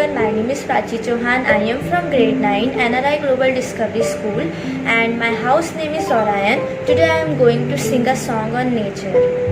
everyone, my name is Prachi Chauhan. I am from grade 9 NRI Global Discovery School and my house name is Orion. Today I am going to sing a song on nature.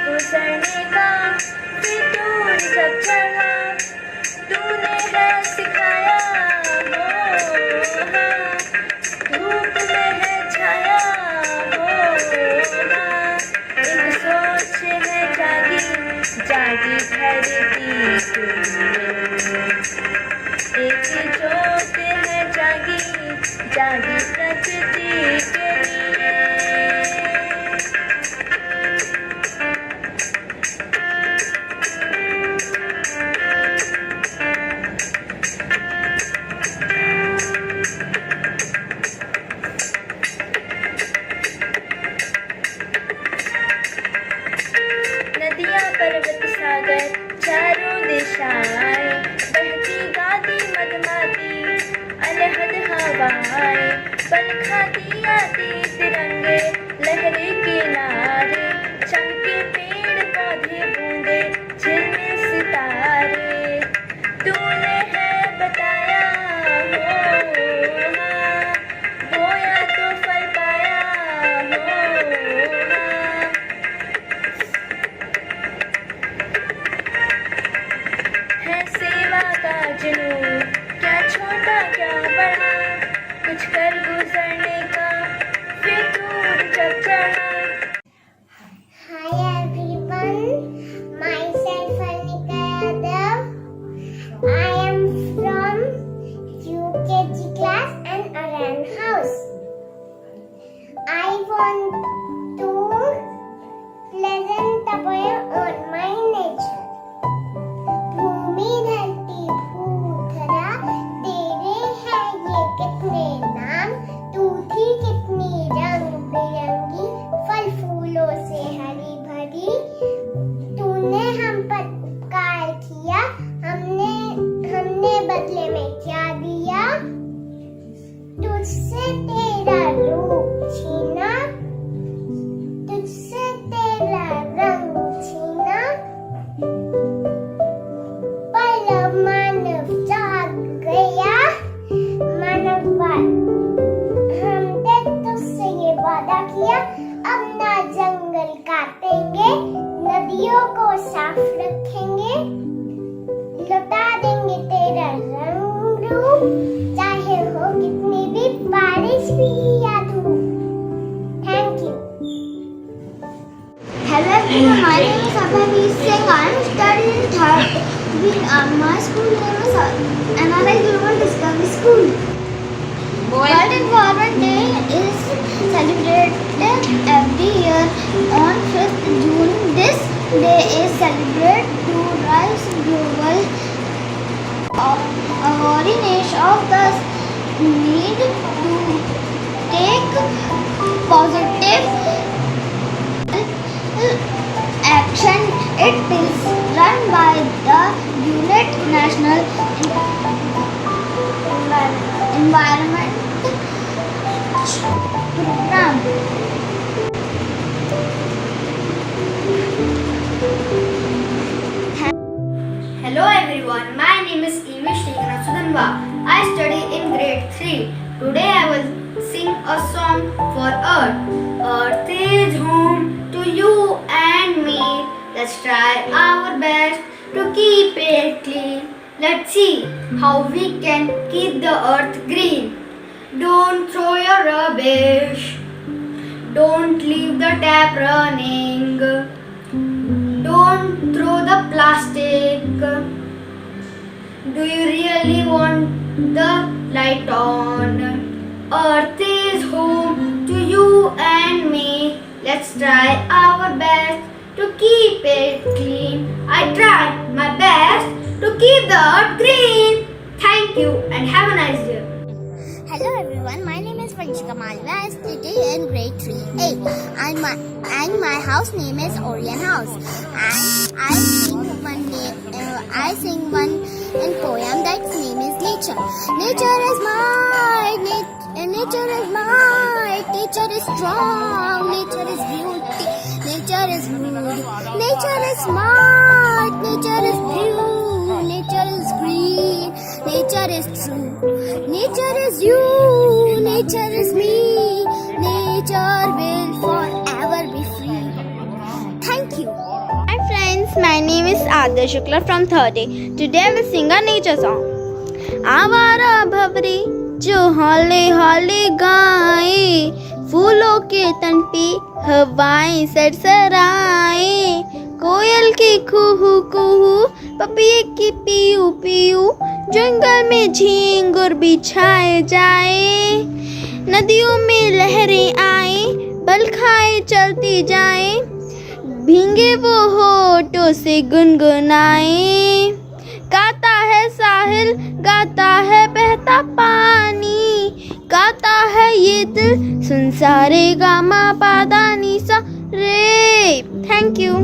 गुजरने का फिर दूर जब चढ़ा तूने है सिखाया हो हाँ धूप में है छाया हो हाँ एक सोच है जागी जागी धरती के लिए एक जोत है जागी जागी प्रकृति के लिए पर्वत सागर चारों दिशाएं बहती गाती मधुमाती अलहद हवाएं पल खाती आती तिरंगे लहरे किनारे चमके पेड़ पौधे बूंदे झिलमिल सितारे तूने है बताया हो हाँ बोया तो फल पाया हो हाँ जुनून क्या छोटा क्या बड़ा कुछ कर गुजरने का फिर दूर जब चढ़ा Hi everyone, myself Anika Yadav. I am from UKG class and Aran house. I want to present a poem on my nature. भूमि धरती भूधरा तेरे हैं ये कितने नाम तू थी कितनी रंग बिरंगी फल फूलों से हरी भरी तूने हम पर उपकार किया हमने बदले में क्या दिया तुझसे तेरा रूप छीना तुझसे तेरा रंग छीना मानव जाग गया मानववाद हमने तुझसे ये वादा किया अब ना जंगल काटेंगे नदियों को साफ रखेंगे लौटा देंगे तेरा रंग रूप चाहे हो कितनी भी बारिश भी या धूप thank you Hello everyone, my name is Abhavi Singh. I am studying in third. My school name is NRI Global Discovery School. World Environment Day is celebrated every year on 5th June. This day is celebrated to rise global awareness of the need to take positive action. It is run by the UNIT National Environment Program. Hello everyone, my name is Imish Sudhanva. I study in grade 3. Today I will sing a song for Earth. Earth is home to you and me. Let's try our best to keep it clean. Let's see how we can keep the earth green. Don't throw your rubbish. Don't leave the tap running. Don't throw the plastic. Do you really want the light on? Earth is home to you and me. Let's try our best to keep it clean. I tried my best to keep the earth green. Thank you and have a nice day. Hello everyone, my name is Vanshika Malva. I study in grade 3A and my house name is Orion House. And I sing one poem that's name is Nature. Nature is might, nature is might, nature is strong, nature is beauty, nature is mood, nature is smart, nature is blue, nature is green, nature is true, nature is you, nature is me, nature will forever be free. Thank you. Hi friends, my name is Adya Shukla from 3rd A. Today I will sing a nature song. आवारा भवरे जो हौले हौले गाए, फूलों के तन पे हवाएं सरसराए, कोयल की कुहू कुहू, पपीहे की पीऊ पीऊ, जंगल में झींगुर बिछाए जाए, नदियों में लहरें आए, बल खाए चलती जाए, भींगे वो होठों से गुनगुनाए, गाता है साहिल, गाता है बहता पानी, गाता है ये दिल, सुन सारे गामा पादा नीसा रे. Thank you.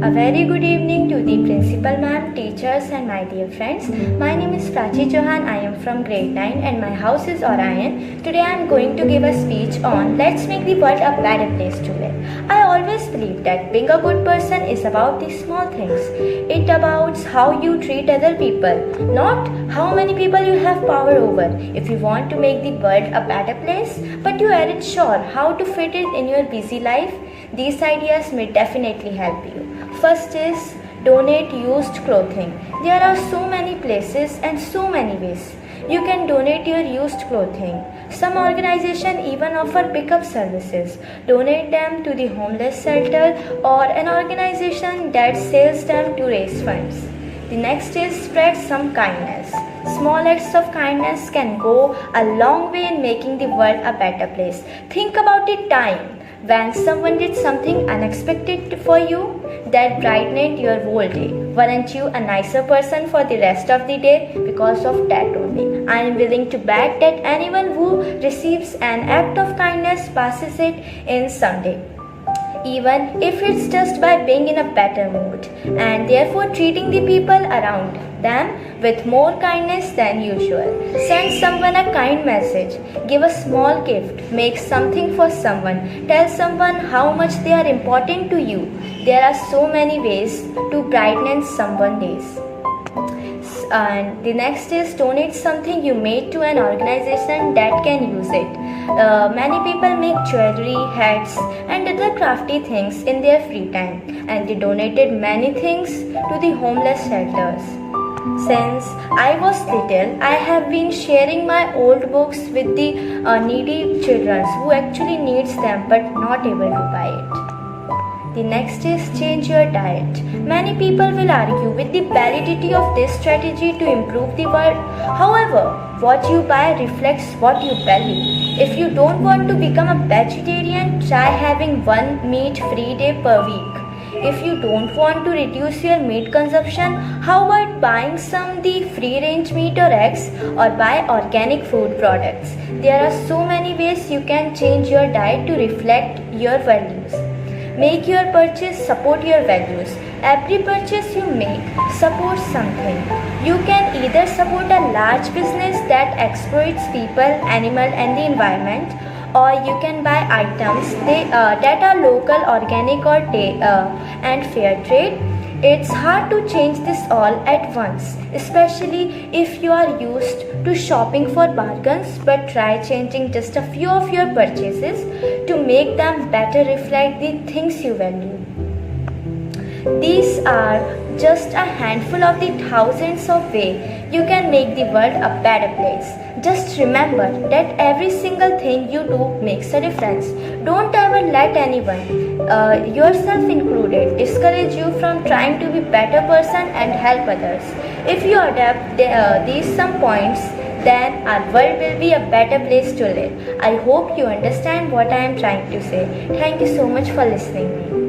A very good evening to the principal ma'am, teachers and my dear friends. My name is Prachi Chauhan. I am from grade 9 and my house is Orion. Today I am going to give a speech on let's make the world a better place to live. I always believe that being a good person is about the small things. It about how you treat other people, not how many people you have power over. If you want to make the world a better place, but you aren't sure how to fit it in your busy life, these ideas may definitely help you. First is donate used clothing. There are so many places and so many ways you can donate your used clothing. Some organizations even offer pickup services. Donate them to the homeless shelter or an organization that sells them to raise funds. The next is spread some kindness. Small acts of kindness can go a long way in making the world a better place. Think about the time when someone did something unexpected for you that brightened your whole day. Weren't you a nicer person for the rest of the day because of that only? I am willing to bet that anyone who receives an act of kindness passes it in someday, even if it's just by being in a better mood, and therefore treating the people around them with more kindness than usual. Send someone a kind message, give a small gift, make something for someone, tell someone how much they are important to you. There are so many ways to brighten someone's days. And the next is donate something you made to an organization that can use it. Many people make jewelry, hats and other crafty things in their free time, and they donated many things to the homeless shelters. Since I was little, I have been sharing my old books with the needy children who actually needs them but not able to buy it. The next is change your diet. Many people will argue with the validity of this strategy to improve the world. However, what you buy reflects what you value. If you don't want to become a vegetarian, try having one meat-free day per week. If you don't want to reduce your meat consumption, how about buying some the free-range meat or eggs, or buy organic food products? There are so many ways you can change your diet to reflect your values. Make your purchase support your values. Every purchase you make supports something. You can either support a large business that exploits people, animals and the environment, or you can buy items that are local, organic or and fair trade. It's hard to change this all at once, especially if you are used to shopping for bargains, but try changing just a few of your purchases to make them better reflect the things you value. These are just a handful of the thousands of ways you can make the world a better place. Just remember that every single thing you do makes a difference. Don't ever let anyone, yourself included, discourage you from trying to be a better person and help others. If you adapt these some points, then our world will be a better place to live. I hope you understand what I am trying to say. Thank you so much for listening.